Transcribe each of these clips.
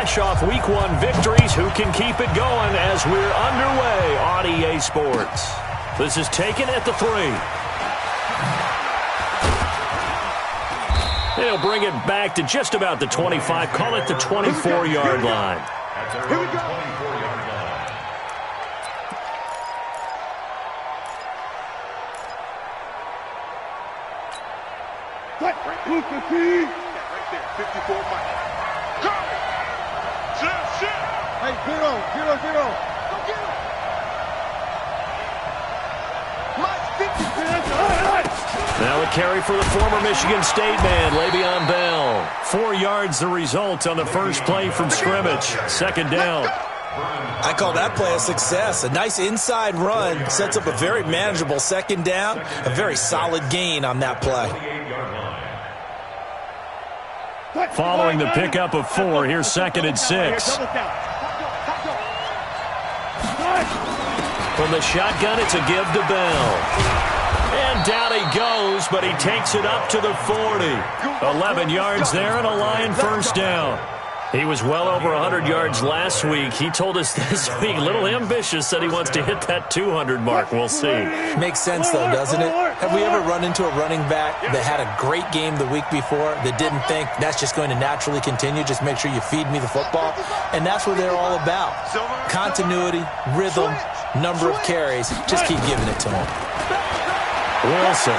fresh off Week 1 victories. Who can keep it going as we're underway on EA Sports? This is taken at the 3. They'll bring it back to just about the 25. Call it the 24-yard line. Here we go. Right there, 54 Mike. Go! Hey, 0-0-0. Go get him! Now a carry for the former Michigan State man, Le'Veon Bell. 4 yards the result on the first play from scrimmage. Second down. I call that play a success. A nice inside run sets up a very manageable second down. A very solid gain on that play. Following the pickup of 4, here's 2nd and 6. From the shotgun, it's a give to Bell. And down he goes, but he takes it up to the 40. 11 yards there and a Lion first down. He was well over 100 yards last week. He told us this week, a little ambitious, said he wants to hit that 200 mark. We'll see. Makes sense, though, doesn't it? Have we ever run into a running back that had a great game the week before that didn't think that's just going to naturally continue? Just make sure you feed me the football. And that's what they're all about. Continuity, rhythm, number of carries. Just keep giving it to him. Wilson.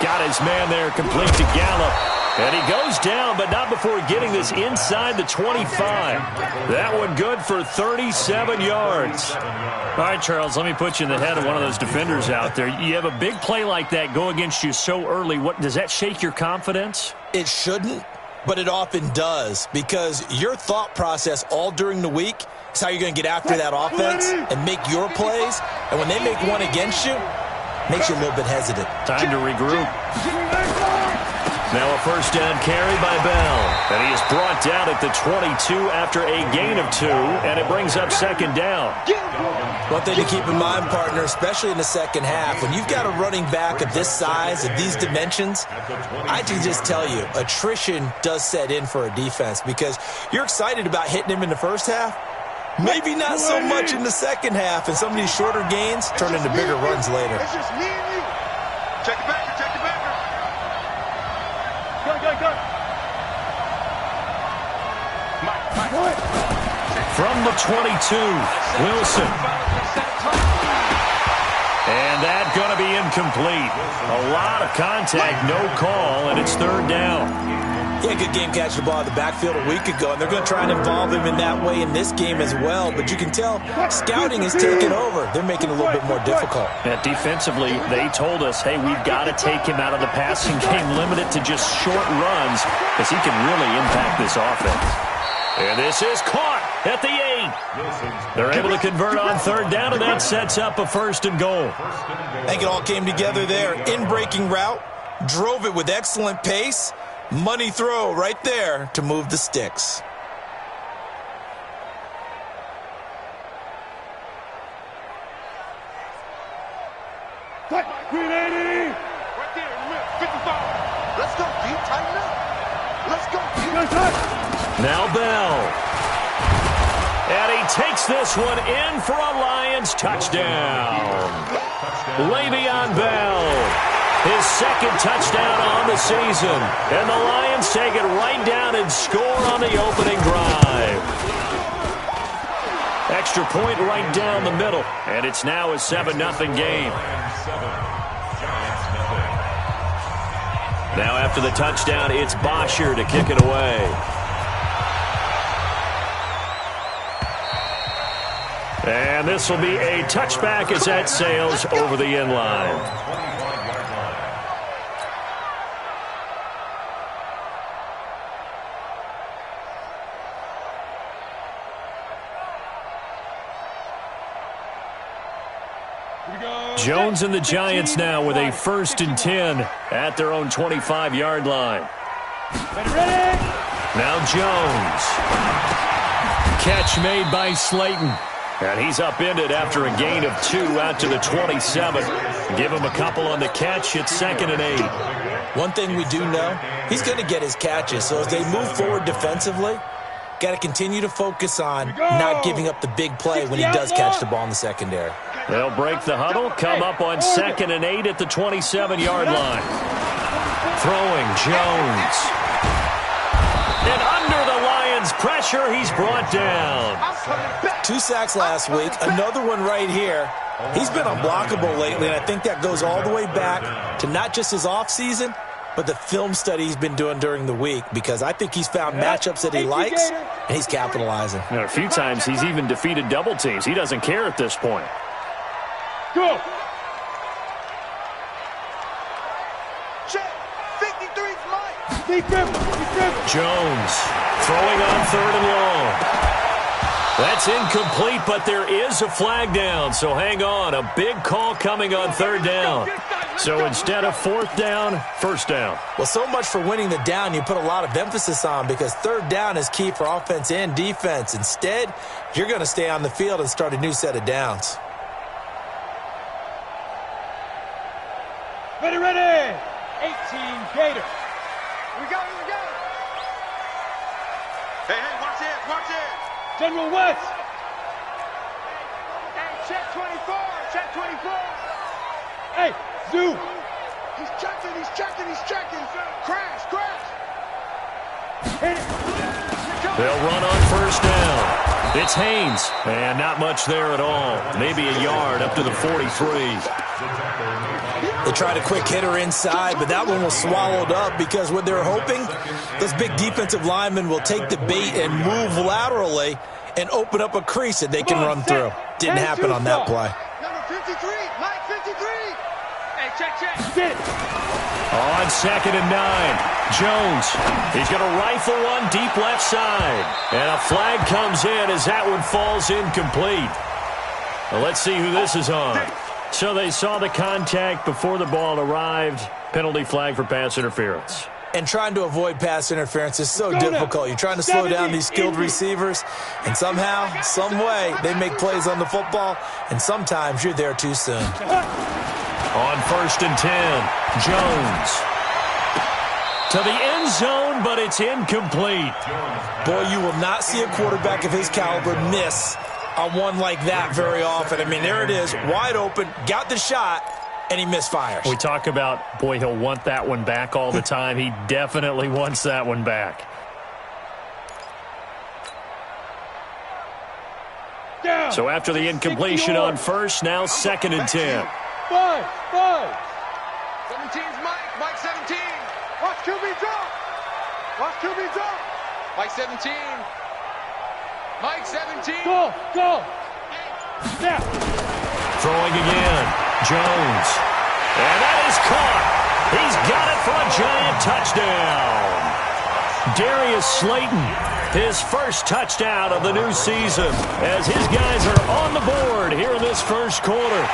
Got his man there, complete to Gallup. And he goes down, but not before getting this inside the 25. That one good for 37 yards. All right, Charles, let me put you in the head of one of those defenders out there. You have a big play like that go against you so early. Does that shake your confidence? It shouldn't, but it often does, because your thought process all during the week is how you're going to get after that offense and make your plays. And when they make one against you, makes you a little bit hesitant. Time to regroup. Now a first down carry by Bell. And he is brought down at the 22 after a gain of 2, and it brings up 2nd down. One thing to keep in mind, partner, especially in the second half, when you've got a running back of this size, of these dimensions, I can just tell you, attrition does set in for a defense because you're excited about hitting him in the first half. Maybe not so much in the second half, and some of these shorter gains turn into bigger runs later. It's just me and you. Check it back, check it back. Go. Mike. From the 22, Wilson. And that's going to be incomplete. A lot of contact, no call, and it's 3rd down. Yeah, good game catching the ball in the backfield a week ago, and they're going to try and involve him in that way in this game as well. But you can tell scouting is taking over. They're making it a little bit more difficult. Yeah, defensively, they told us, hey, we've got to take him out of the passing game, limit it to just short runs, because he can really impact this offense. And this is caught at the 8. They're able to convert on 3rd down, and that sets up a 1st and goal. I think it all came together there. In-breaking route, drove it with excellent pace. Money throw right there to move the sticks. Right there, 55. Let's go, D. Tighten up. Let's go, D. Now Bell. And he takes this one in for a Lions touchdown. Le'Veon Bell. His 2nd touchdown on the season. And the Lions take it right down and score on the opening drive. Extra point right down the middle. And it's now a 7-0 game. Now after the touchdown, it's Bosher to kick it away. And this will be a touchback as that sails over the end line. Jones and the Giants now with a 1st and 10 at their own 25-yard line. Now Jones. Catch made by Slayton. And he's upended after a gain of 2 out to the 27. Give him a couple on the catch. It's 2nd and 8. One thing we do know, he's going to get his catches. So as they move forward defensively, got to continue to focus on not giving up the big play when he does catch the ball in the secondary. They'll break the huddle, come up on 2nd and 8 at the 27-yard line. Throwing, Jones. And under the Lions' pressure, he's brought down. 2 sacks last week, another one right here. He's been unblockable lately, and I think that goes all the way back to not just his offseason, but the film study he's been doing during the week, because I think he's found matchups that he likes, and he's capitalizing. A few times he's even defeated double teams. He doesn't care at this point. Go. Check. 53's Mike. Jones throwing on 3rd and long. That's incomplete, but there is a flag down, so hang on. A big call coming on 3rd down. So instead of 4th down, 1st down. Well, so much for winning the down you put a lot of emphasis on, because 3rd down is key for offense and defense. Instead, you're going to stay on the field and start a new set of downs. Ready, ready. 18 Gator. We go. Hey, watch it. General West. Hey, check 24. Hey, Zoo. He's checking. Crash. Hit it. They'll run on 1st down. It's Haynes. And not much there at all. Maybe a yard up to the 43. They tried a quick hitter inside, but that one was swallowed up, because what they're hoping, those big defensive linemen will take the bait and move laterally and open up a crease that they can run through. Didn't happen on that play. Number 53, Mike 53. Hey, check. On 2nd and 9, Jones. He's going to rifle one deep left side. And a flag comes in as that one falls incomplete. Well, let's see who this is on. So they saw the contact before the ball arrived. Penalty flag for pass interference. And trying to avoid pass interference is so difficult. You're trying to slow down these skilled receivers, and somehow, some way, they make plays on the football, and sometimes you're there too soon. On 1st and 10, Jones. To the end zone, but it's incomplete. Boy, you will not see a quarterback of his caliber miss on one like that very often. I mean, there it is, wide open, got the shot, and he misfires. We talk about, boy, he'll want that one back all the time. He definitely wants that one back. So after the incompletion on 1st, now 2nd and 10. 5. 17's Mike 17. Watch QB drop. Mike 17. Mike 17. Go. Snap. Throwing again. Jones. And that is caught. He's got it for a giant touchdown. Darius Slayton, his first touchdown of the new season, as his guys are on the board here in this 1st quarter.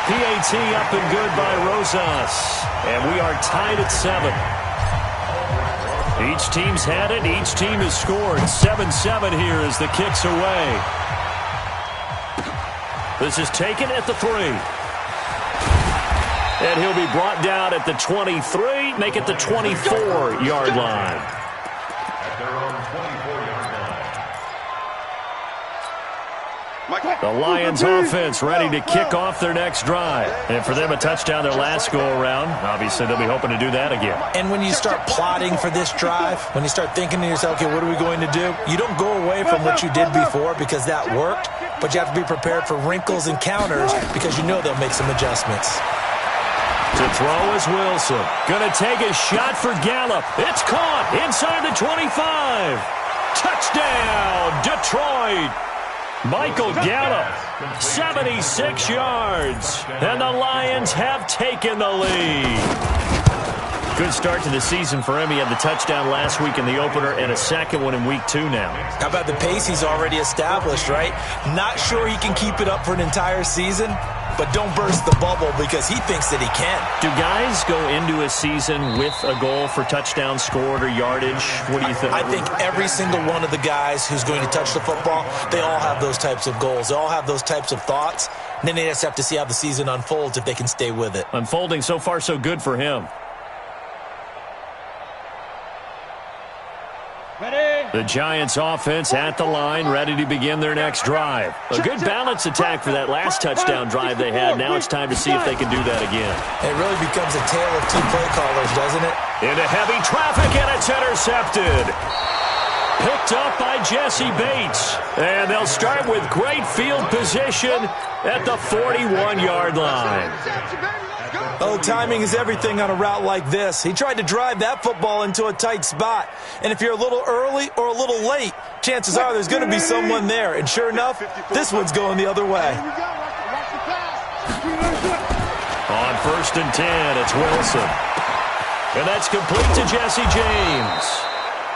PAT up and good by Rosas. And we are tied at 7. Each team's had it. Each team has scored. 7-7 here as the kick's away. This is taken at the 3. And he'll be brought down at the 23. Make it the 24-yard line. At their own 24-yard line. The Lions offense ready to kick off their next drive. And for them, a touchdown their last go-around. Obviously, they'll be hoping to do that again. And when you start plotting for this drive, when you start thinking to yourself, okay, what are we going to do? You don't go away from what you did before because that worked, but you have to be prepared for wrinkles and counters because you know they'll make some adjustments. To throw is Wilson. Going to take a shot for Gallup. It's caught inside the 25. Touchdown, Detroit. Michael Gallup, 76 yards. And the Lions have taken the lead. Good start to the season for him. He had the touchdown last week in the opener and a second one in week 2 now. How about the pace he's already established, right? Not sure he can keep it up for an entire season, but don't burst the bubble because he thinks that he can. Do guys go into a season with a goal for touchdown scored or yardage? What do you think? I think every single one of the guys who's going to touch the football, they all have those types of goals. They all have those types of thoughts. And then they just have to see how the season unfolds if they can stay with it. Unfolding so far so good for him. The Giants offense at the line, ready to begin their next drive. A good balance attack for that last touchdown drive they had. Now it's time to see if they can do that again. It really becomes a tale of two play callers, doesn't it? Into heavy traffic, and it's intercepted. Picked up by Jesse Bates. And they'll start with great field position at the 41-yard line. Oh, timing is everything on a route like this. He tried to drive that football into a tight spot. And if you're a little early or a little late, chances are there's going to be someone there. And sure enough, this one's going the other way. On 1st and 10, it's Wilson. And that's complete to Jesse James.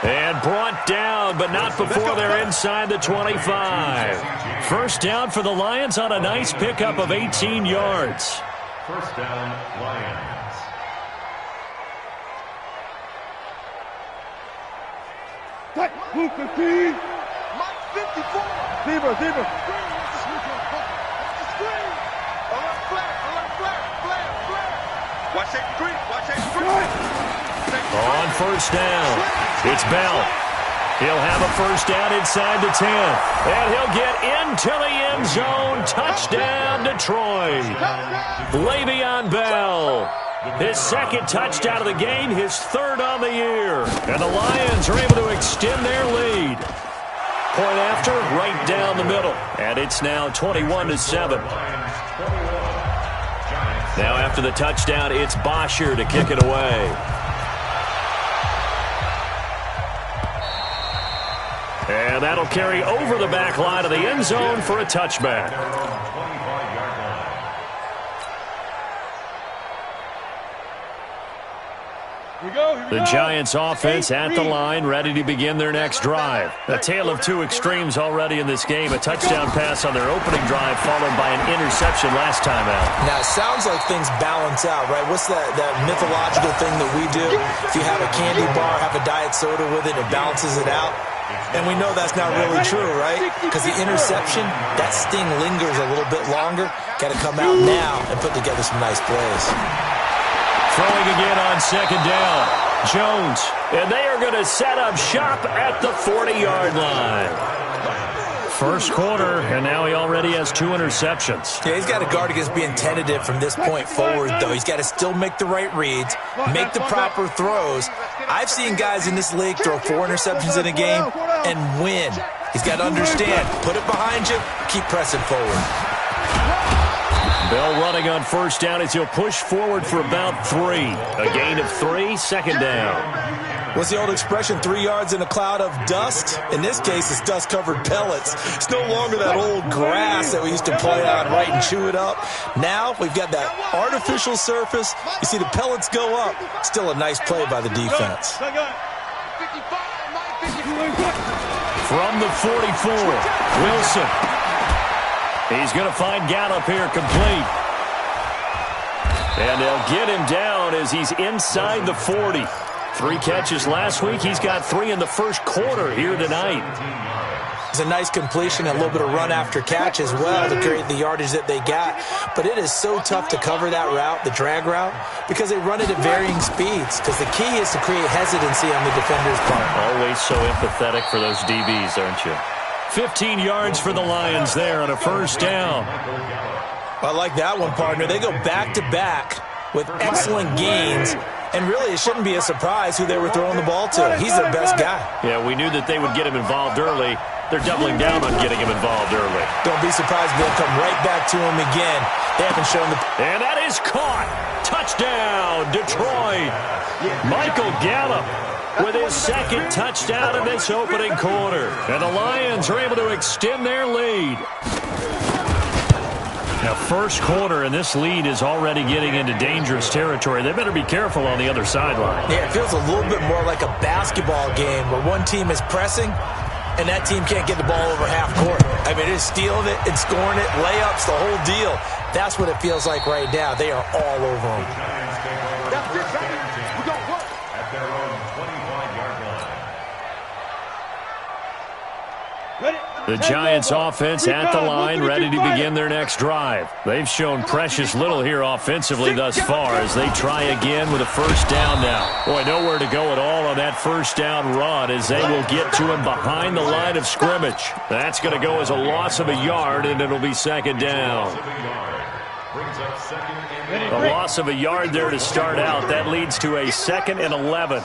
And brought down, but not before they're inside the 25. First down for the Lions on a nice pickup of 18 yards. First down, Lions. Mike 54. Zebra. Watch that green. On 1st down, it's Bell. He'll have a first down inside the 10. And he'll get into the end zone. Touchdown, Detroit. Le'Veon Bell. His second touchdown of the game, his third on the year. And the Lions are able to extend their lead. Point after, right down the middle. And it's now 21-7. Now after the touchdown, it's Bosher to kick it away. And that'll carry over the back line of the end zone for a touchback. The Giants offense at the line, ready to begin their next drive. A tale of two extremes already in this game. A touchdown pass on their opening drive, followed by an interception last time out. Now, it sounds like things balance out, right? What's that mythological thing that we do? If you have a candy bar, have a diet soda with it, it balances it out. And we know that's not really true, right? Because the interception, that sting lingers a little bit longer. Got to come out now and put together some nice plays. Throwing again on 2nd down. Jones. And they are going to set up shop at the 40-yard line. First quarter, and now he already has 2 interceptions. Yeah, he's got to guard against being tentative from this point forward, though. He's got to still make the right reads, make the proper throws. I've seen guys in this league throw 4 interceptions in a game and win. He's got to understand, put it behind you, keep pressing forward. Bell running on first down as he'll push forward for about 3. A gain of 3, 2nd down. What's the old expression, 3 yards in a cloud of dust? In this case, it's dust-covered pellets. It's no longer that old grass that we used to play on, right, and chew it up. Now we've got that artificial surface. You see the pellets go up. Still a nice play by the defense. From the 44, Wilson. He's going to find Gallup here complete. And they'll get him down as he's inside the 40. 3 catches last week. He's got 3 in the first quarter here tonight. It's a nice completion, a little bit of run after catch as well to create the yardage that they got. But it is so tough to cover that route, the drag route, because they run it at varying speeds. Because the key is to create hesitancy on the defender's part. Always so empathetic for those DBs, aren't you? 15 yards for the Lions there on a first down. I like that one, partner. They go back-to-back with excellent gains. And really, it shouldn't be a surprise who they were throwing the ball to. He's their best guy. Yeah, we knew that they would get him involved early. They're doubling down on getting him involved early. Don't be surprised if they'll come right back to him again. They haven't shown the... And that is caught. Touchdown, Detroit. Michael Gallup with his second touchdown in this opening quarter. And the Lions are able to extend their lead. Now, first quarter, and this lead is already getting into dangerous territory. They better be careful on the other sideline. Yeah, it feels a little bit more like a basketball game where one team is pressing and that team can't get the ball over half court. I mean, it's stealing it and scoring it, layups, the whole deal. That's what it feels like right now. They are all over them. That's it, baby. We got work. At their own 25-yard line. Ready? The Giants offense at the line, ready to begin their next drive. They've shown precious little here offensively thus far as they try again with a first down now. Boy, nowhere to go at all on that first down run as they will get to him behind the line of scrimmage. That's going to go as a loss of a yard, and it'll be second down. A loss of a yard there to start out. That leads to a 2nd and 11.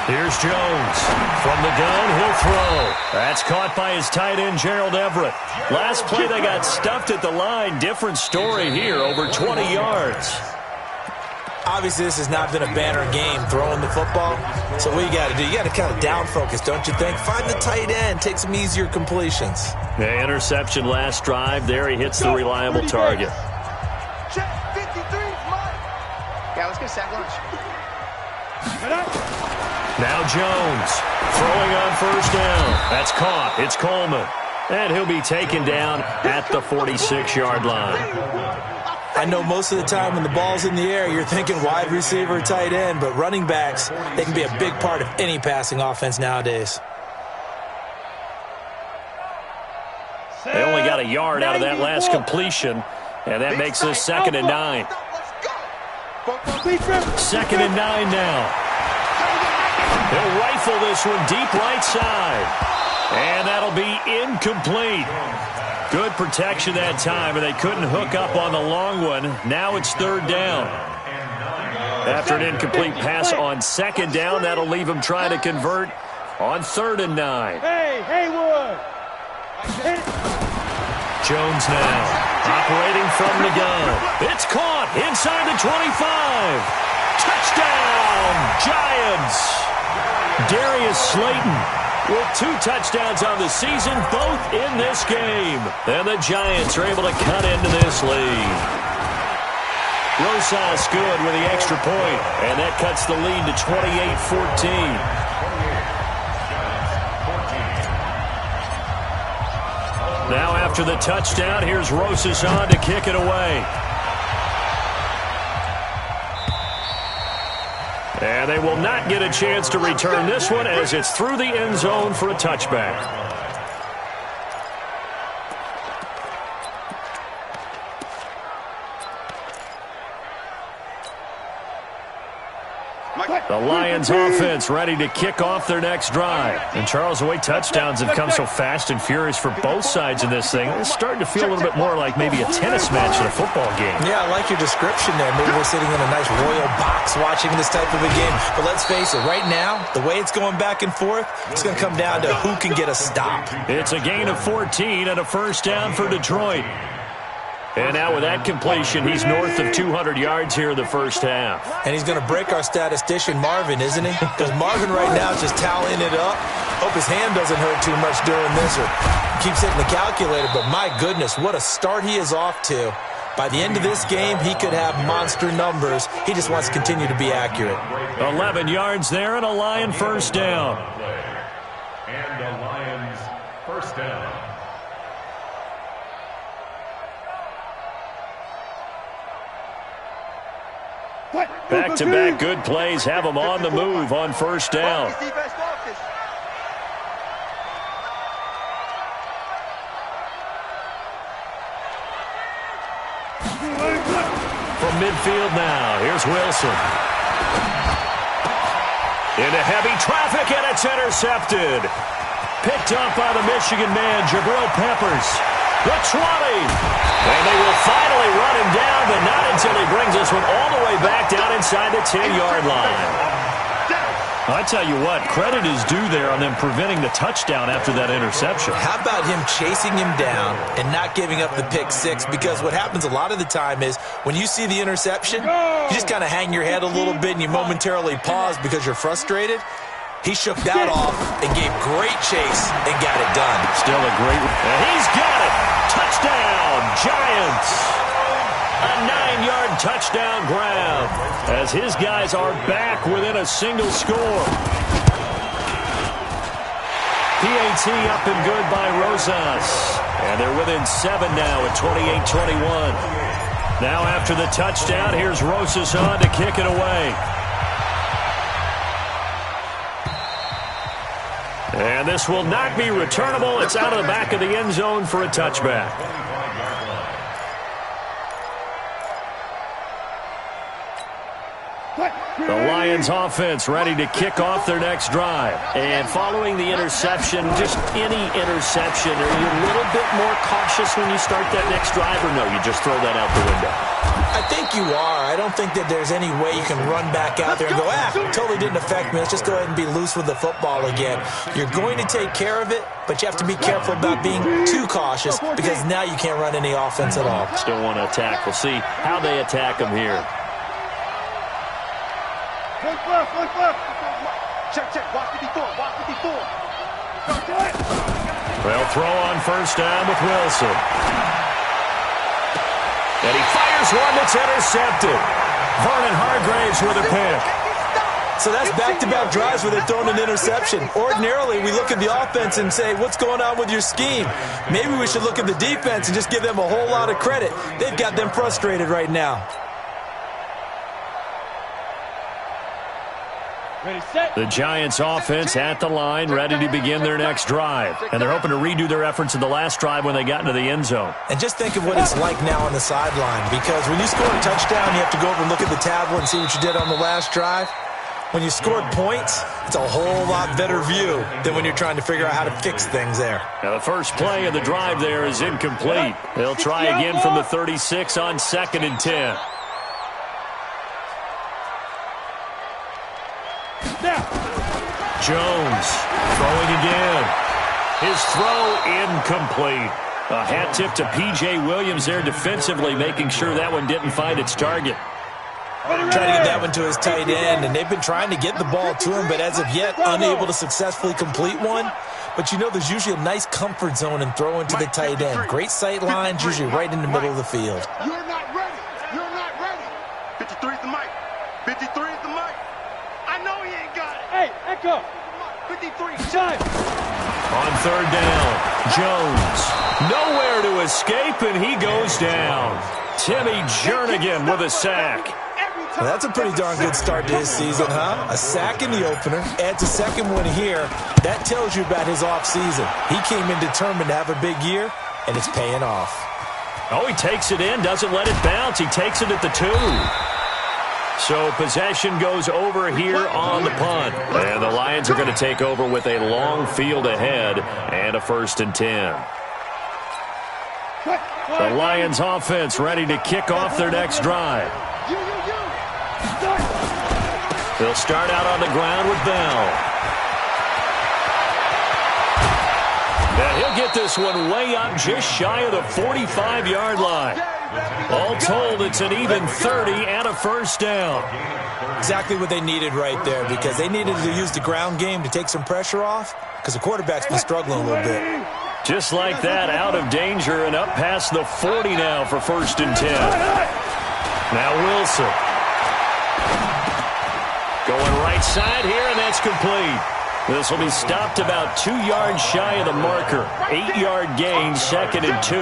Here's Jones. From the gun, he'll throw. That's caught by his tight end, Gerald Everett. Last play, they got stuffed at the line. Different story here, over 20 yards. Obviously, this has not been a banner game throwing the football. So what you got to do, you got to kind of down focus, don't you think? Find the tight end, take some easier completions. The interception last drive. There he hits the reliable target. Check 53, Mike. Yeah, let's get sack lunch. Now Jones throwing on first down. That's caught. It's Coleman. And he'll be taken down at the 46-yard line. I know most of the time when the ball's in the air, you're thinking wide receiver, tight end, but running backs, they can be a big part of any passing offense nowadays. They only got a yard out of that last completion, and that makes this 2nd and 9. 2nd and 9 now. He'll rifle this one deep right side. And that'll be incomplete. Good protection that time, and they couldn't hook up on the long one. Now it's 3rd down. After an incomplete pass on 2nd down, that'll leave him trying to convert on 3rd and 9. Hey, Haywood. Jones now operating from the gun. It's caught inside the 25. Touchdown, Giants. Darius Slayton with 2 touchdowns on the season, both in this game. And the Giants are able to cut into this lead. Rosas good with the extra point, and that cuts the lead to 28-14. Now after the touchdown, here's Rosas on to kick it away. And they will not get a chance to return this one as it's through the end zone for a touchback. The Lions offense ready to kick off their next drive. And Charles, the way touchdowns have come so fast and furious for both sides in this thing, it's starting to feel a little bit more like maybe a tennis match in a football game. Yeah, I like your description there. Maybe we're sitting in a nice royal box watching this type of a game. But let's face it, right now, the way it's going back and forth, it's going to come down to who can get a stop. It's a gain of 14 and a first down for Detroit. And now with that completion, he's north of 200 yards here in the first half. And he's going to break our statistician, Marvin, isn't he? Because Marvin right now is just tallying it up. Hope his hand doesn't hurt too much doing this or keeps hitting the calculator. But my goodness, what a start he is off to. By the end of this game, he could have monster numbers. He just wants to continue to be accurate. 11 yards there and a Lion first down. And the Lions first down. Back-to-back good plays have them on the move on first down. From midfield now, here's Wilson. Into heavy traffic, and it's intercepted. Picked up by the Michigan man, Jabril Peppers. The 20. And they will finally run him down, but not until he brings this one all the way back down inside the 10-yard line. I tell you what, credit is due there on them preventing the touchdown after that interception. How about him chasing him down and not giving up the pick six? Because what happens a lot of the time is when you see the interception, you just kind of hang your head a little bit and you momentarily pause because you're frustrated. He shook that off and gave great chase and got it done. Still a great... And he's got it! Touchdown, Giants! A 9-yard touchdown grab as his guys are back within a single score. PAT up and good by Rosas. And they're within 7 now at 28-21. Now after the touchdown, here's Rosas on to kick it away. And this will not be returnable. It's out of the back of the end zone for a touchback. The Lions offense ready to kick off their next drive. And following the interception, just any interception, are you a little bit more cautious when you start that next drive, or no, you just throw that out the window? I think you are. I don't think that there's any way you can run back out there and go, totally didn't affect me. Let's just go ahead and be loose with the football again. You're going to take care of it, but you have to be careful about being too cautious because now you can't run any offense at all. Still want to attack. We'll see how they attack them here. Check. Watch 54. They'll throw on first down with Wilson. And he fires one that's intercepted. Vernon Hargraves with a pick. So that's back-to-back drives where they're throwing an interception. Ordinarily, we look at the offense and say, what's going on with your scheme? Maybe we should look at the defense and just give them a whole lot of credit. They've got them frustrated right now. The Giants offense at the line, ready to begin their next drive. And they're hoping to redo their efforts in the last drive when they got into the end zone. And just think of what it's like now on the sideline, because when you score a touchdown, you have to go over and look at the tablet and see what you did on the last drive. When you scored points, it's a whole lot better view than when you're trying to figure out how to fix things there. Now the first play of the drive there is incomplete. They'll try again from the 36 on 2nd and 10. Jones throwing again. His throw incomplete. A hat tip to P.J. Williams there defensively, making sure that one didn't find its target. Trying to get that one to his tight end, and they've been trying to get the ball to him, but as of yet, unable to successfully complete one. But you know there's usually a nice comfort zone in throwing to the tight end. Great sight lines, usually right in the middle of the field. You're not ready. 53 is the mic. 53 is the mic. I know he ain't got it. Hey, Echo. 53, shine. On third down, Jones. Nowhere to escape, and he goes down. Timmy Jernigan with a sack. Well, that's a pretty darn good start to his season, huh? A sack in the opener, adds a second one here. That tells you about his offseason. He came in determined to have a big year, and it's paying off. Oh, he takes it in, doesn't let it bounce. He takes it at the 2. So possession goes over here on the punt. And the Lions are going to take over with a long field ahead and a 1st and 10. The Lions offense ready to kick off their next drive. They'll start out on the ground with Bell. And he'll get this one way up just shy of the 45-yard line. All told, it's an even 30 and a 1st down. Exactly what they needed right there, because they needed to use the ground game to take some pressure off, because the quarterback's been struggling a little bit. Just like that, out of danger and up past the 40 now for 1st and 10. Now Wilson. Going right side here, and that's complete. This will be stopped about 2 yards shy of the marker. 8-yard gain, 2nd and 2.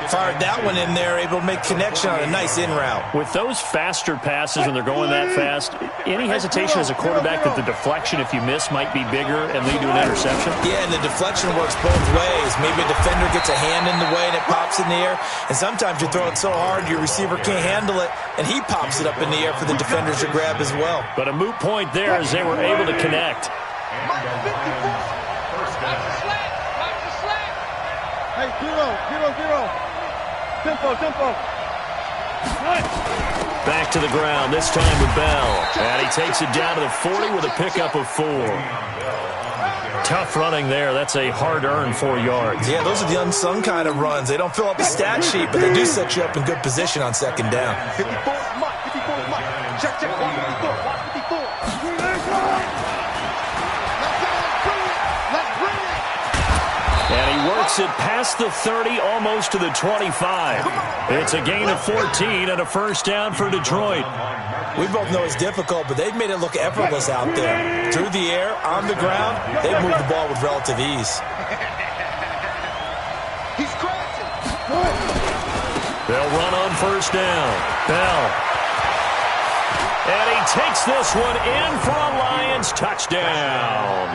Fired that one in there, able to make connection on a nice in route. With those faster passes when they're going that fast, any hesitation as a quarterback that the deflection, if you miss, might be bigger and lead to an interception? Yeah, and the deflection works both ways. Maybe a defender gets a hand in the way and it pops in the air, and sometimes you throw it so hard your receiver can't handle it, and he pops it up in the air for the defenders to grab as well. But a moot point there as they were able to connect. Hey, 0. Tempo. Back to the ground, this time with Bell. And he takes it down to the 40 with a pickup of 4. Tough running there. That's a hard-earned 4 yards. Yeah, those are the unsung kind of runs. They don't fill up the stat sheet, but they do set you up in good position on 2nd down. 54 Mike. Check. 54. And he works it past the 30, almost to the 25. It's a gain of 14 and a 1st down for Detroit. We both know it's difficult, but they've made it look effortless out there. Through the air, on the ground, they've moved the ball with relative ease. He's crashing. They'll run on 1st down. Bell. And he takes this one in for a Lions touchdown. touchdown.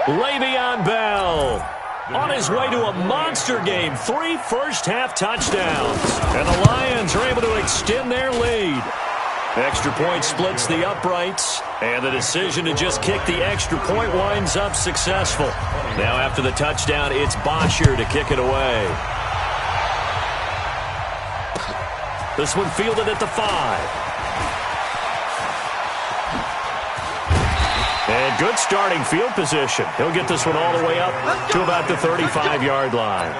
Le'Veon Bell on his way to a monster game. 3 first-half touchdowns. And the Lions are able to extend their lead. Extra point splits the uprights, and the decision to just kick the extra point winds up successful. Now after the touchdown, it's Bosher to kick it away. This one fielded at the 5. And good starting field position. He'll get this one all the way up to about the 35-yard line.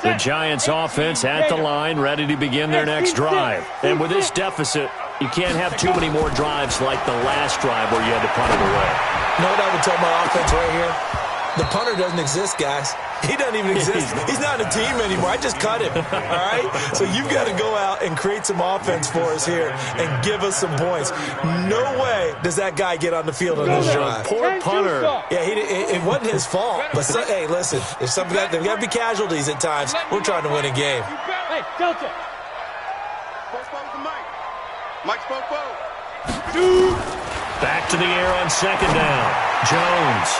The Giants offense at the line, ready to begin their next drive. And with this deficit, you can't have too many more drives like the last drive where you had to punt it away. You know what I would tell my offense right here? The punter doesn't exist, guys. He doesn't even exist. He's not a team anymore. I just cut him, all right? So you've got to go out and create some offense for us here and give us some points. No way does that guy get on the field on this drive. Poor punter. Yeah, it wasn't his fault. But, hey, listen, there's got to be casualties at times. We're trying to win a game. Hey, Delta. Mike's Popo. Back to the air on second down. Jones.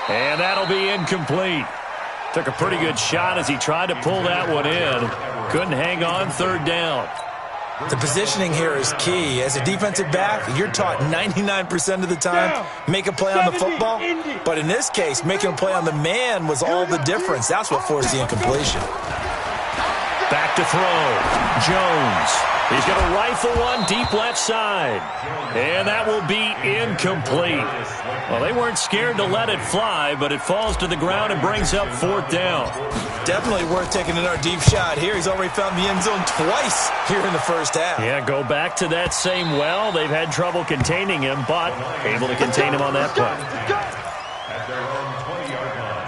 And that'll be incomplete. Took a pretty good shot as he tried to pull that one in. Couldn't hang on third down. The positioning here is key. As a defensive back, you're taught 99% of the time, make a play on the football. But in this case, making a play on the man was all the difference. That's what forced the incompletion. Back to throw. Jones. He's going to rifle one deep left side. And that will be incomplete. Well, they weren't scared to let it fly, but it falls to the ground and brings up fourth down. Definitely worth taking another deep shot here. He's already found the end zone twice here in the first half. Yeah, go back to that same well. They've had trouble containing him, but able to contain him on that play. At their own 20-yard line.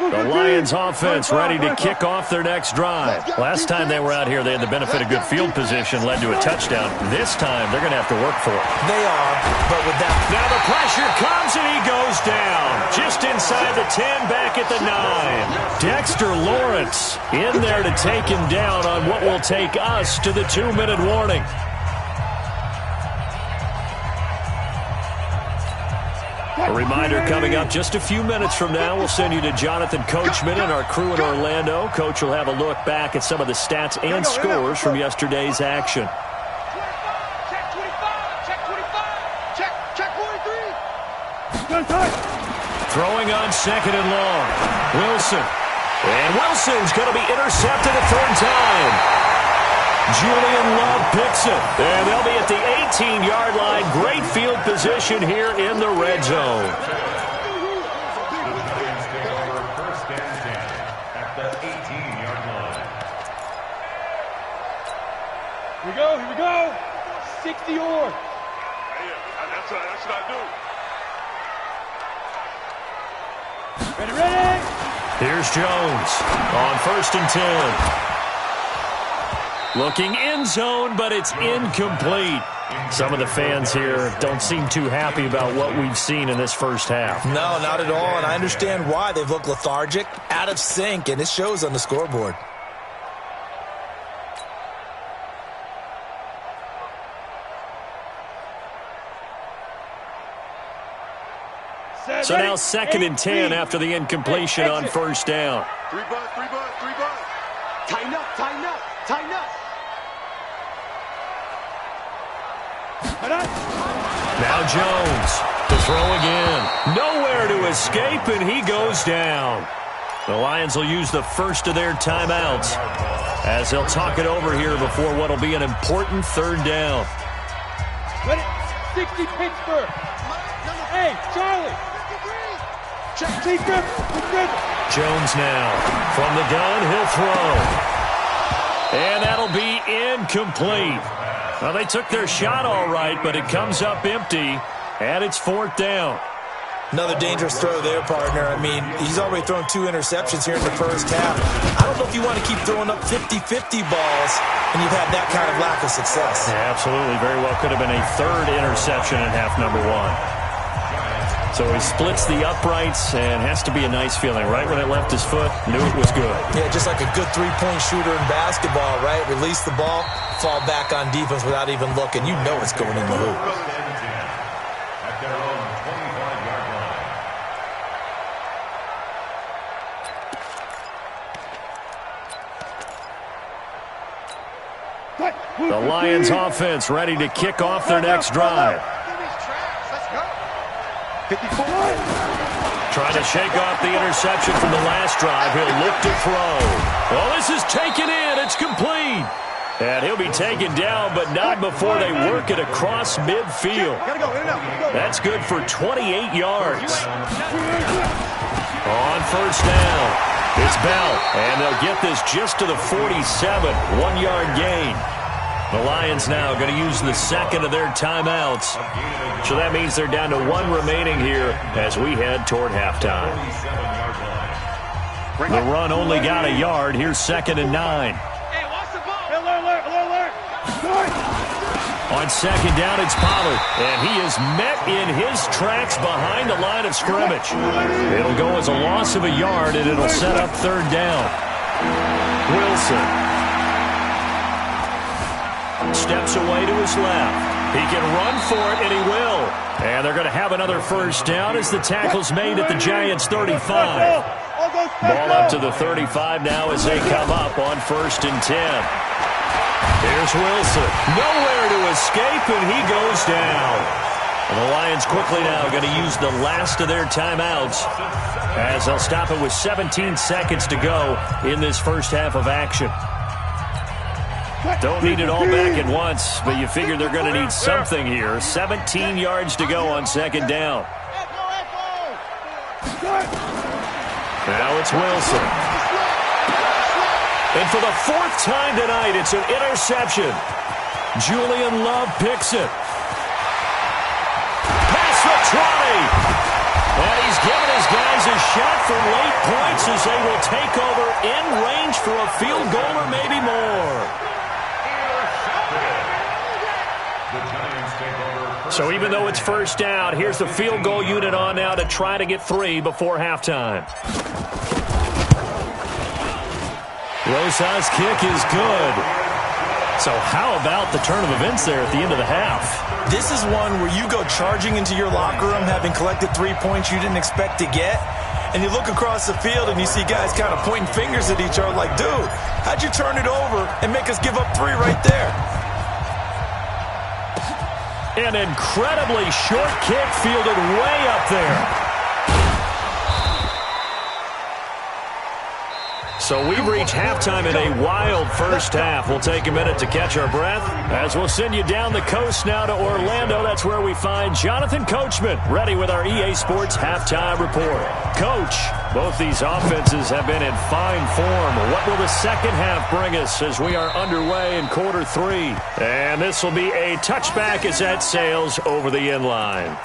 The Lions offense ready to kick off their next drive. Last time they were out here, they had the benefit of good field position, led to a touchdown. This time, they're going to have to work for it. They are, but with that... Now the pressure comes and he goes down. Just inside the 10, back at the 9. Dexter Lawrence in there to take him down on what will take us to the 2-minute warning. A reminder coming up just a few minutes from now. We'll send you to Jonathan Coachman and our crew in Orlando. Coach will have a look back at some of the stats and scores from yesterday's action. Check 25. Check 25. Check 43. Throwing on second and long. Wilson. And Wilson's going to be intercepted a third time. Julian Love picks it. And they'll be at the 18-yard line. Great field position here in the red zone. First and 10 at the 18-yard line. Here we go. 60 or. That's what I do. Ready. Here's Jones on first and 10. Looking end zone, but it's incomplete. Some of the fans here don't seem too happy about what we've seen in this first half. No, not at all, and I understand why. They've looked lethargic, out of sync, and it shows on the scoreboard. So now second and 10 after the incompletion on first down. Three buzz. Tighten up. Now Jones to throw again. Nowhere to escape, and he goes down. The Lions will use the first of their timeouts as they'll talk it over here before what will be an important third down. Ready? 60 Pittsburgh. Hey, Charlie. Check. Jones now from the gun. He'll throw. And that'll be incomplete. Well, they took their shot all right, but it comes up empty, and it's fourth down. Another dangerous throw there, partner. I mean, he's already thrown 2 interceptions here in the first half. I don't know if you want to keep throwing up 50-50 balls, and you've had that kind of lack of success. Yeah, absolutely. Very well could have been a third interception in half number 1. So he splits the uprights and has to be a nice feeling. Right when it left his foot, knew it was good. Yeah, just like a good three-point shooter in basketball, right? Release the ball, fall back on defense without even looking. You know it's going in the hoop. At their own 25-yard line. The Lions offense ready to kick off their next drive. 54. Trying to shake off the interception from the last drive. He'll look to throw. Well, this is taken in. It's complete. And he'll be taken down, but not before they work it across midfield. That's good for 28 yards. On first down, it's Bell. And they'll get this just to the 47. 1-yard gain. The Lions now going to use the second of their timeouts. So that means they're down to 1 remaining here as we head toward halftime. The run only got a yard. Here's 2nd and 9. On second down, it's Pollard. And he is met in his tracks behind the line of scrimmage. It'll go as a loss of a yard, and it'll set up 3rd down. Wilson steps away to his left. He can run for it, and he will. And they're going to have another first down as the tackle's made at the Giants' 35. Ball up to the 35 now as they come up on 1st and 10. Here's Wilson. Nowhere to escape, and he goes down. And the Lions quickly now going to use the last of their timeouts as they'll stop it with 17 seconds to go in this first half of action. Don't need it all back at once, but you figure they're going to need something here. 17 yards to go on 2nd down. Now it's Wilson. And for the 4th time tonight, it's an interception. Julian Love picks it. Pass the trolley. And he's giving his guys a shot for late points as they will take over in range for a field goal or maybe more. So even though it's first down, here's the field goal unit on now to try to get 3 before halftime. Rosa's kick is good. So how about the turn of events there at the end of the half? This is one where you go charging into your locker room having collected 3 points you didn't expect to get, and you look across the field and you see guys kind of pointing fingers at each other like, dude, how'd you turn it over and make us give up 3 right there? An incredibly short kick fielded way up there. So we've reached halftime in a wild first half. We'll take a minute to catch our breath as we'll send you down the coast now to Orlando. That's where we find Jonathan Coachman ready with our EA Sports Halftime Report. Coach, both these offenses have been in fine form. What will the second half bring us as we are underway in quarter 3? And this will be a touchback as that sails over the end line.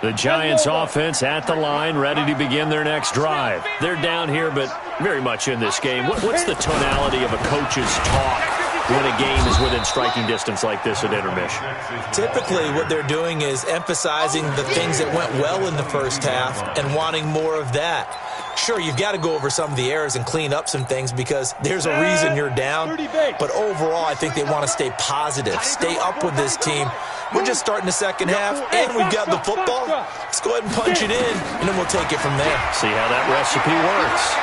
The Giants offense at the line, ready to begin their next drive. They're down here, but very much in this game. What's the tonality of a coach's talk when a game is within striking distance like this at intermission? Typically, what they're doing is emphasizing the things that went well in the first half and wanting more of that. Sure, you've got to go over some of the errors and clean up some things because there's a reason you're down. But overall, I think they want to stay positive, stay up with this team. We're just starting the second half, and we've got the football. Let's go ahead and punch it in, and then we'll take it from there. See how that recipe works.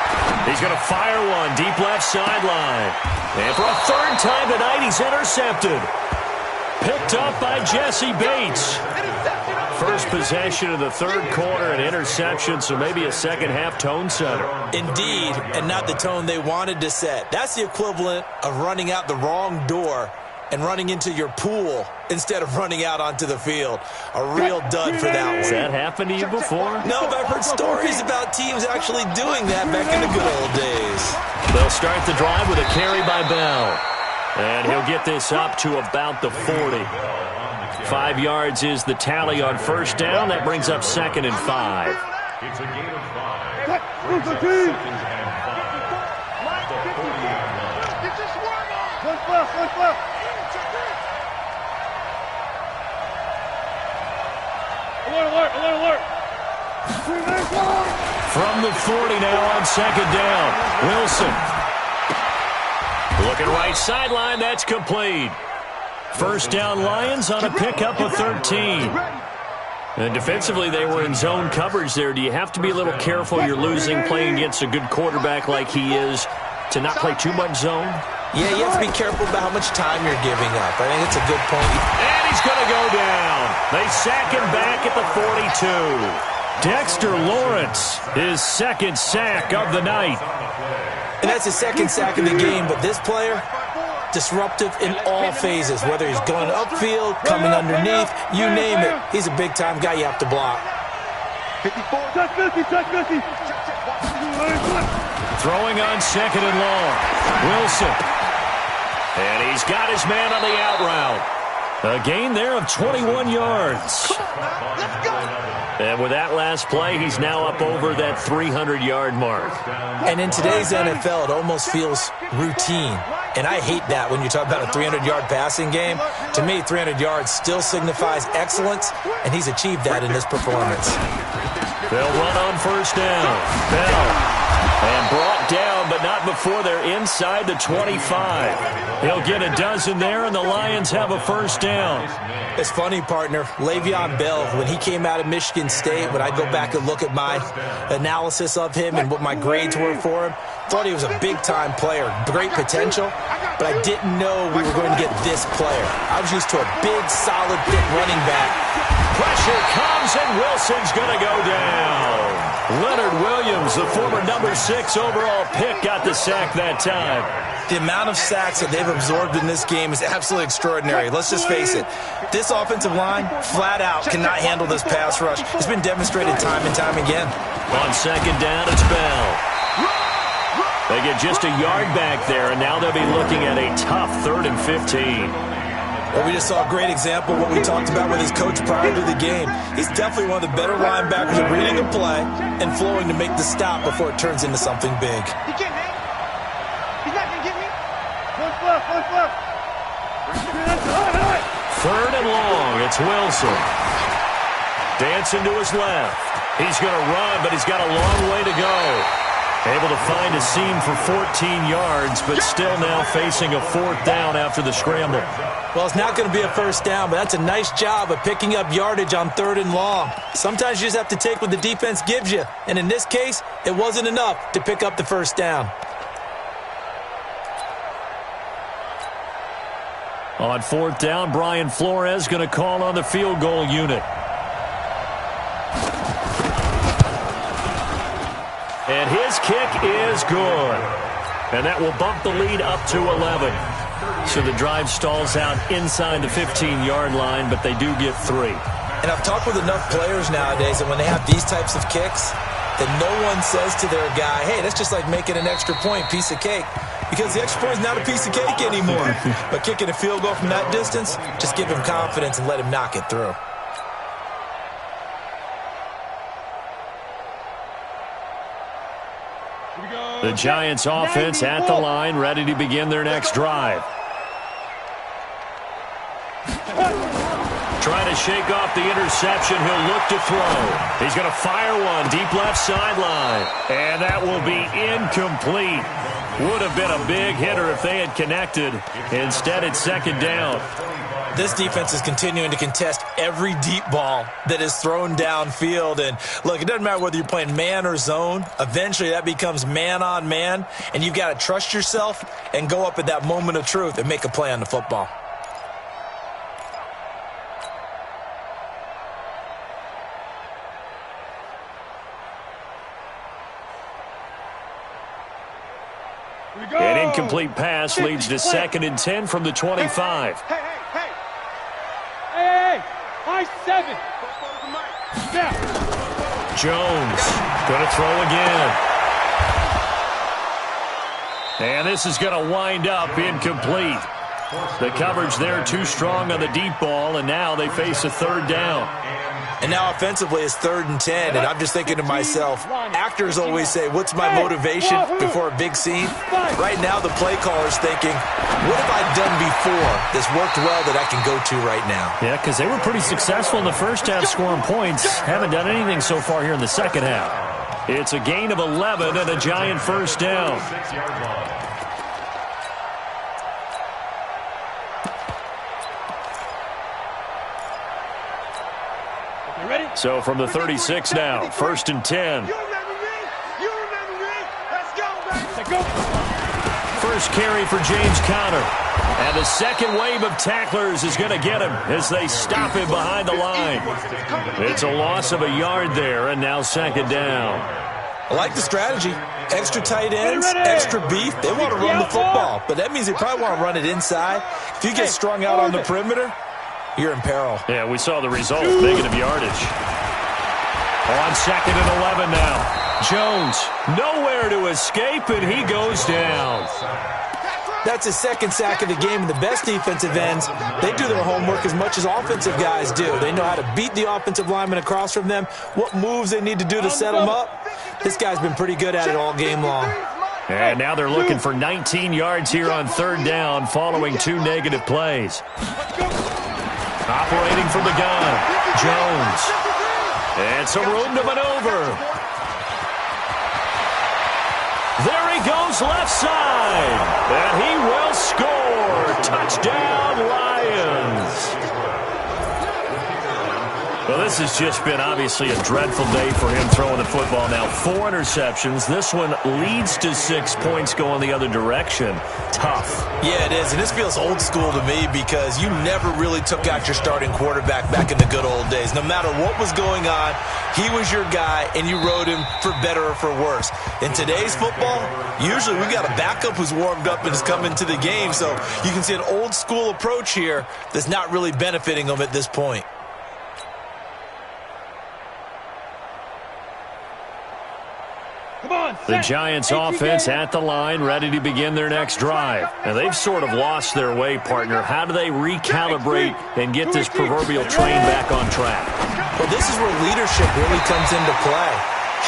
He's going to fire one deep left sideline. And for a 3rd time tonight, he's intercepted. Picked up by Jesse Bates. First possession of the 3rd quarter, an interception, so maybe a second half tone setter. Indeed, and not the tone they wanted to set. That's the equivalent of running out the wrong door and running into your pool instead of running out onto the field. A real dud for that one. Has that happened to you before? No, but I've heard stories about teams actually doing that back in the good old days. They'll start the drive with a carry by Bell. And he'll get this up to about the 40. 5 yards is the tally on first down. That brings up 2nd and 5. It's a gain of 5. Brings up 2nd and 5. The 40-yard line. One left. Alert. From the 40 now on 2nd down. Wilson. Looking right sideline. That's complete. First down Lions on a pickup of 13. And defensively, they were in zone coverage there. Do you have to be a little careful? You're losing playing against a good quarterback like he is to not play too much zone? Yeah, you have to be careful about how much time you're giving up. I think it's a good point. And he's going to go down. They sack him back at the 42. Dexter Lawrence, his 2nd sack of the night. And that's his 2nd sack of the game, but this player, disruptive in all phases, whether he's going upfield, coming underneath, you name it. He's a big-time guy you have to block. 54. Touch 50. Throwing on 2nd and long. Wilson. And he's got his man on the out route. A gain there of 21 yards. And with that last play, he's now up over that 300-yard mark. And in today's NFL, it almost feels routine. And I hate that when you talk about a 300-yard passing game. To me, 300 yards still signifies excellence, and he's achieved that in this performance. They'll run on first down. Bell. And brought down, but not before they're inside the 25. He'll get a dozen there, and the Lions have a first down. It's funny, partner. Le'Veon Bell, when he came out of Michigan State, when I go back and look at my analysis of him and what my grades were for him, thought he was a big-time player, great potential, but I didn't know we were going to get this player. I was used to a big, solid, thick running back. Pressure comes, and Wilson's going to go down. Leonard Williams, the former number 6 overall pick, got the sack that time. The amount of sacks that they've absorbed in this game is absolutely extraordinary. Let's just face it. This offensive line, flat out, cannot handle this pass rush. It's been demonstrated time and time again. On 2nd down, it's Bell. They get just a yard back there, and now they'll be looking at a tough 3rd and 15. Well, we just saw a great example of what we talked about with his coach prior to the game. He's definitely one of the better linebackers at reading the play and flowing to make the stop before it turns into something big. He can't hang. He's not going to get me. One left. 3rd and long, it's Wilson. Dancing to his left. He's going to run, but he's got a long way to go. Able to find a seam for 14 yards, but still now facing a 4th down after the scramble. Well, it's not going to be a first down, but that's a nice job of picking up yardage on 3rd and long. Sometimes you just have to take what the defense gives you, and in this case, it wasn't enough to pick up the first down. On 4th down, Brian Flores going to call on the field goal unit. And his kick is good. And that will bump the lead up to 11. So the drive stalls out inside the 15-yard line, but they do get 3. And I've talked with enough players nowadays that when they have these types of kicks, that no one says to their guy, hey, that's just like making an extra point, piece of cake. Because the extra point is not a piece of cake anymore. But kicking a field goal from that distance, just give him confidence and let him knock it through. The Giants offense at the line, ready to begin their next drive. Trying to shake off the interception. He'll look to throw. He's going to fire one deep left sideline. And that will be incomplete. Would have been a big hitter if they had connected. Instead, it's 2nd down. This defense is continuing to contest every deep ball that is thrown downfield. And, look, it doesn't matter whether you're playing man or zone. Eventually, that becomes man on man. And you've got to trust yourself and go up at that moment of truth and make a play on the football. An incomplete pass leads to 2nd and 10 from the 25. Hey, high 7. Now. Jones going to throw again. And this is going to wind up incomplete. The coverage there too strong on the deep ball, and now they face a third down. And now offensively it's 3rd and 10, and I'm just thinking to myself, actors always say, what's my motivation before a big scene? Right now the play caller's thinking, what have I done before that's worked well that I can go to right now? Yeah, because they were pretty successful in the first half scoring points. Haven't done anything so far here in the second half. It's a gain of 11 and a Giant first down. So from the 36 now, 1st and 10. First carry for James Conner. And the second wave of tacklers is going to get him as they stop him behind the line. It's a loss of a yard there, and now 2nd down. I like the strategy. Extra tight ends, extra beef. They want to run the football, but that means they probably want to run it inside. If you get strung out on the perimeter, you're in peril. Yeah, we saw the result, negative yardage. On 2nd and 11 now. Jones, nowhere to escape, and he goes down. That's his 2nd sack of the game, and the best defensive ends, they do their homework as much as offensive guys do. They know how to beat the offensive lineman across from them, what moves they need to do to set them up. This guy's been pretty good at it all game long. And now they're looking for 19 yards here on 3rd down following 2 negative plays. Operating from the gun, Jones. And some room to maneuver. There he goes left side. And he will score. Touchdown, Lions. Well, this has just been obviously a dreadful day for him throwing the football. Now 4 interceptions. This one leads to 6 points going the other direction. Tough. Yeah, it is, and this feels old school to me because you never really took out your starting quarterback back in the good old days. No matter what was going on, he was your guy, and you rode him for better or for worse. In today's football, usually we've got a backup who's warmed up and has come into the game, so you can see an old school approach here that's not really benefiting them at this point. The Giants offense at the line, ready to begin their next drive. And they've sort of lost their way, partner. How do they recalibrate and get this proverbial train back on track? Well, this is where leadership really comes into play.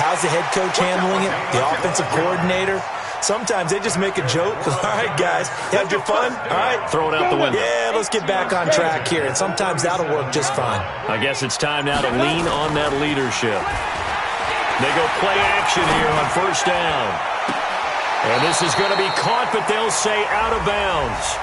How's the head coach handling it? The offensive coordinator? Sometimes they just make a joke. All right, guys, had your fun? All right. Throw it out the window. Yeah, let's get back on track here. And sometimes that'll work just fine. I guess it's time now to lean on that leadership. They go play action here on 1st down. And this is going to be caught, but they'll say out of bounds.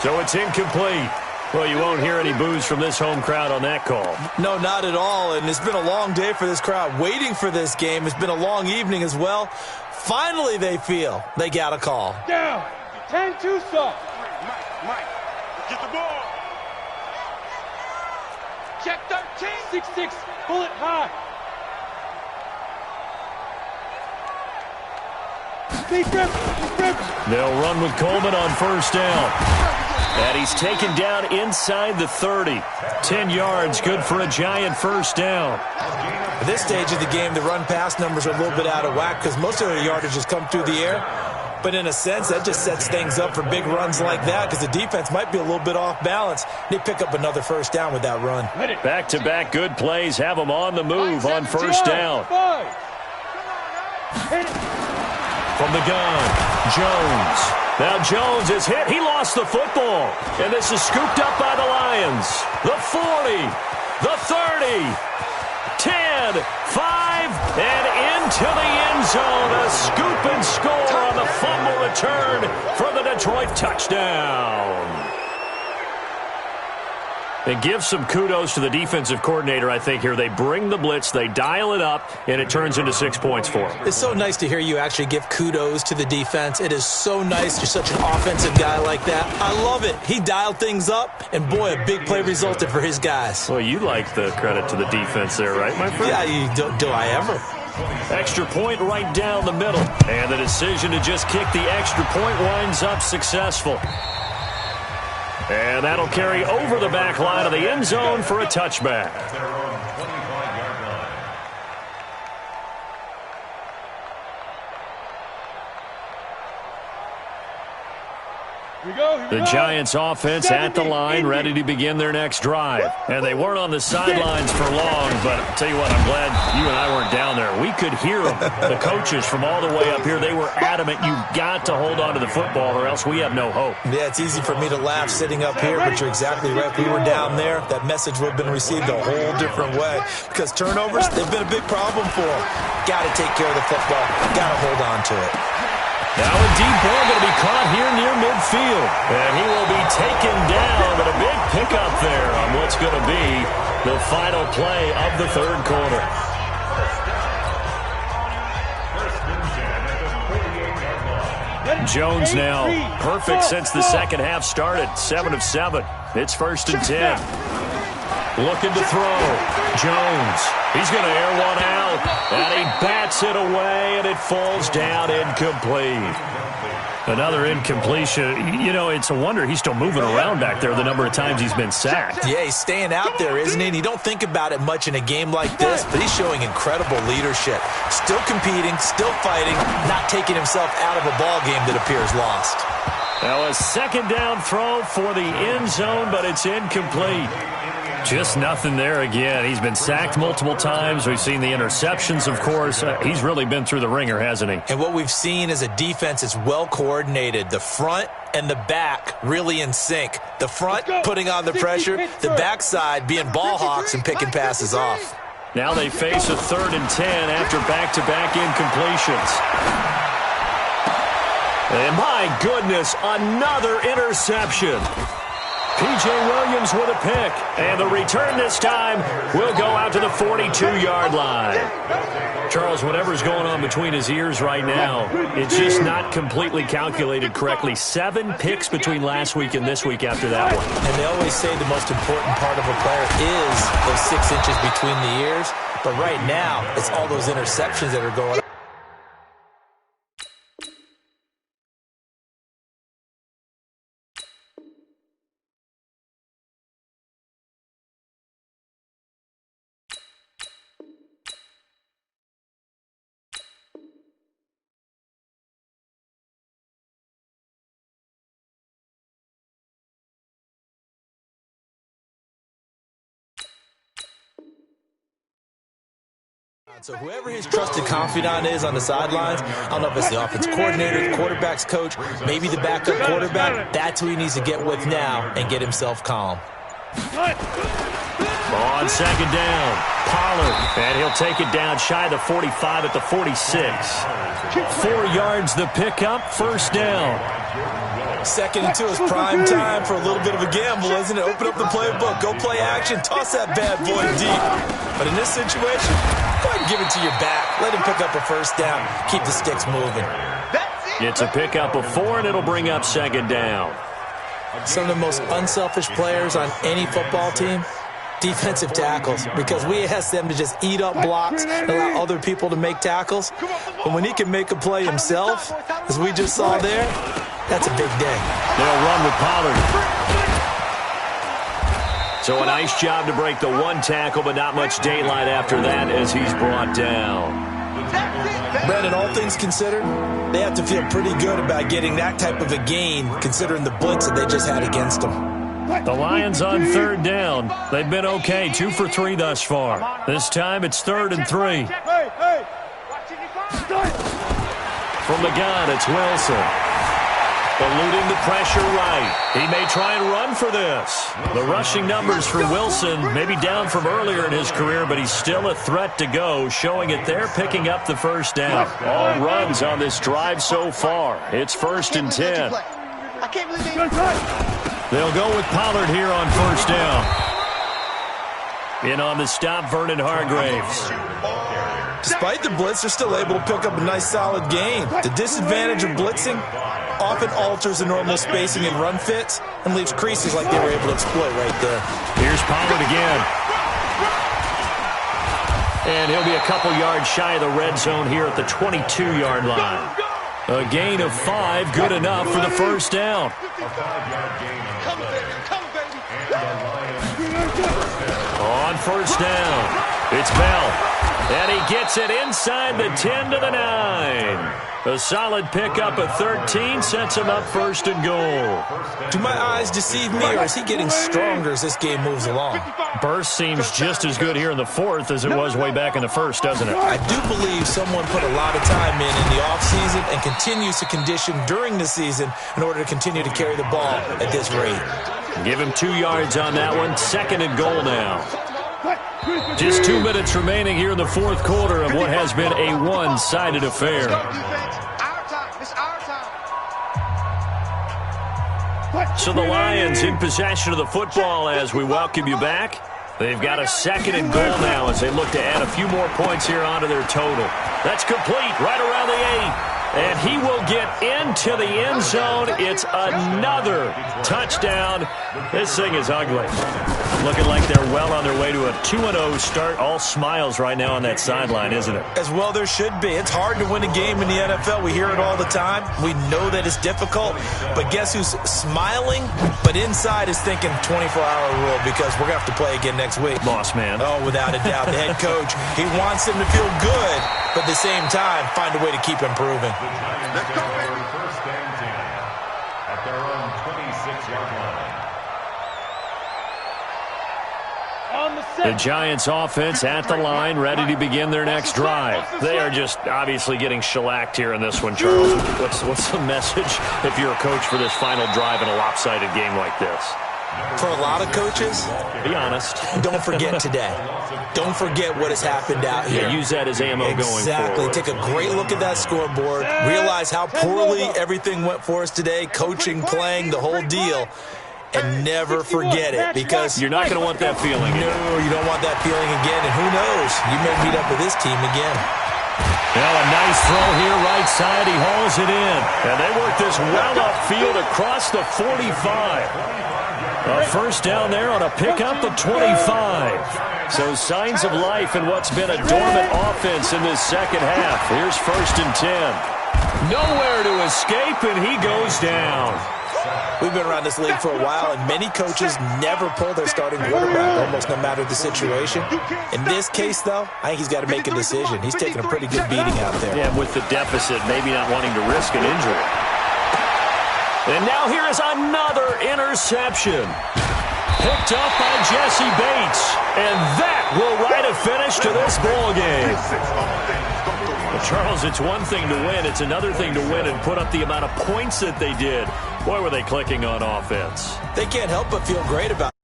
So it's incomplete. Well, you won't hear any boos from this home crowd on that call. No, not at all. And it's been a long day for this crowd waiting for this game. It's been a long evening as well. Finally, they feel they got a call. Down. 10-2 soft. Mike, get the ball. Check 13. 6-6, bullet high. They'll run with Coleman on 1st down. And he's taken down inside the 30. 10 yards, good for a Giant 1st down. At this stage of the game, the run-pass numbers are a little bit out of whack because most of their yardage has come through the air. But in a sense, that just sets things up for big runs like that because the defense might be a little bit off balance. They pick up another 1st down with that run. Back-to-back good plays have them on the move on 1st down. From the gun, Jones. Now Jones is hit. He lost the football. And this is scooped up by the Lions. The 40, the 30, 10, 5, and into the end zone. A scoop and score on the fumble return for the Detroit touchdown. And give some kudos to the defensive coordinator, I think, here. They bring the blitz, they dial it up, and it turns into 6 points for them. It's so nice to hear you actually give kudos to the defense. It is so nice you're such an offensive guy like that. I love it. He dialed things up, and boy, a big play resulted for his guys. Well, you like the credit to the defense there, right, my friend? Yeah, do I ever? Extra point right down the middle. And the decision to just kick the extra point winds up successful. And that'll carry over the back line of the end zone for a touchback. The Giants offense at the line, ready to begin their next drive. And they weren't on the sidelines for long, but I'll tell you what, I'm glad you and I weren't down there. We could hear them, the coaches from all the way up here. They were adamant, you've got to hold on to the football or else we have no hope. Yeah, it's easy for me to laugh sitting up here, but you're exactly right. If we were down there, that message would have been received a whole different way. Because turnovers, they've been a big problem for them. Got to take care of the football. Got to hold on to it. Now a deep ball going to be caught here near midfield. And he will be taken down, but a big pickup there on what's going to be the final play of the third quarter. Jones now perfect since the second half started. 7 of 7. It's 1st and 10. Looking to throw. Jones. He's going to air one out. And he bats it away, and it falls down incomplete. Another incompletion. You know, it's a wonder he's still moving around back there the number of times he's been sacked. Yeah, he's staying out there, isn't he? And you don't think about it much in a game like this, but he's showing incredible leadership. Still competing, still fighting, not taking himself out of a ball game that appears lost. Now a second down throw for the end zone, but it's incomplete. Just nothing there again. He's been sacked multiple times. We've seen the interceptions, of course. He's really been through the ringer, hasn't he? And what we've seen is a defense is well coordinated. The front and the back really in sync. The front putting on the pressure, the backside being ball hawks and picking passes off. Now they face a 3rd and 10 after back-to-back incompletions. And my goodness, another interception. P.J. Williams with a pick. And the return this time will go out to the 42-yard line. Charles, whatever's going on between his ears right now, it's just not completely calculated correctly. 7 picks between last week and this week after that one. And they always say the most important part of a player is those 6 inches between the ears. But right now, it's all those interceptions that are going on. So whoever his trusted confidant is on the sidelines, I don't know if it's the offense coordinator, the quarterback's coach, maybe the backup quarterback, that's who he needs to get with now and get himself calm. On second down, Pollard, and he'll take it down shy of the 45 at the 46. 4 yards the pickup, 1st down. 2nd and 2 is prime time for a little bit of a gamble, isn't it? Open up the playbook, go play action, toss that bad boy deep. But in this situation, go ahead and give it to your back. Let him pick up a 1st down. Keep the sticks moving. It's a pickup of 4, and it'll bring up 2nd down. Some of the most unselfish players on any football team, defensive tackles, because we ask them to just eat up blocks and allow other people to make tackles. But when he can make a play himself, as we just saw there, that's a big day. They'll run with Pollard. So a nice job to break the 1 tackle, but not much daylight after that as he's brought down. Brandon, all things considered, they have to feel pretty good about getting that type of a gain, considering the blitz that they just had against them. The Lions on 3rd down. They've been okay, 2 for 3 thus far. This time it's 3rd and 3. From the gun, it's Wilson. Eluding the pressure right. He may try and run for this. The rushing numbers for Wilson may be down from earlier in his career, but he's still a threat to go, showing it there, picking up the 1st down. All runs on this drive so far. It's 1st and 10. They'll go with Pollard here on 1st down. In on the stop, Vernon Hargraves. Despite the blitz, they're still able to pick up a nice solid gain. The disadvantage of blitzing often alters the normal spacing and run fits and leaves creases like they were able to exploit right there. Here's Pollard again. And he'll be a couple yards shy of the red zone here at the 22-yard line. A gain of 5, good enough for the 1st down. On 1st down, it's Bell. And he gets it inside the 10 to the 9. A solid pickup of 13 sets him up first and goal. Do my eyes deceive me, or is he getting stronger as this game moves along? Burst seems just as good here in the fourth as it was way back in the first, doesn't it? I do believe someone put a lot of time in the offseason and continues to condition during the season in order to continue to carry the ball at this rate. Give him 2 yards on that one. Second and goal now. Just 2 minutes remaining here in the fourth quarter of what has been a one-sided affair. So the Lions in possession of the football as we welcome you back. They've got a second and goal now as they look to add a few more points here onto their total. That's complete right around the 8. And he will get into the end zone. It's another touchdown. This thing is ugly. Looking like they're well on their way to a 2-0 start. All smiles right now on that sideline, isn't it? As well there should be. It's hard to win a game in the NFL. We hear it all the time. We know that it's difficult. But guess who's smiling? But inside is thinking 24-hour rule because we're going to have to play again next week. Boss man. Oh, without a doubt. The head coach, he wants them to feel good, but at the same time, find a way to keep improving. Let's go, baby. First and 10 at their own 26-yard line. The Giants offense at the line, ready to begin their next drive. They are just obviously getting shellacked here in this one, Charles. What's the message if you're a coach for this final drive in a lopsided game like this? For a lot of coaches, be honest. Don't forget today. Don't forget what has happened out here. Yeah, use that as ammo going forward. Exactly. Take a great look at that scoreboard. Realize how poorly everything went for us today. Coaching, playing, the whole deal. And never forget it, because you're not going to want that feeling again. No, you don't want that feeling again. And who knows? You may meet up with this team again. Well, a nice throw here, right side. He hauls it in. And they work this well upfield across the 45. A first down there on a pickup of 25. So signs of life in what's been a dormant offense in this second half. Here's first and 10. Nowhere to escape, and he goes down. We've been around this league for a while, and many coaches never pull their starting quarterback, almost no matter the situation. In this case, though, I think he's got to make a decision. He's taking a pretty good beating out there. Yeah, with the deficit, maybe not wanting to risk an injury. And now here is another interception. Picked up by Jesse Bates. And that will write a finish to this ball game. Well, Charles, it's one thing to win. It's another thing to win and put up the amount of points that they did. Boy, were they clicking on offense. They can't help but feel great about it.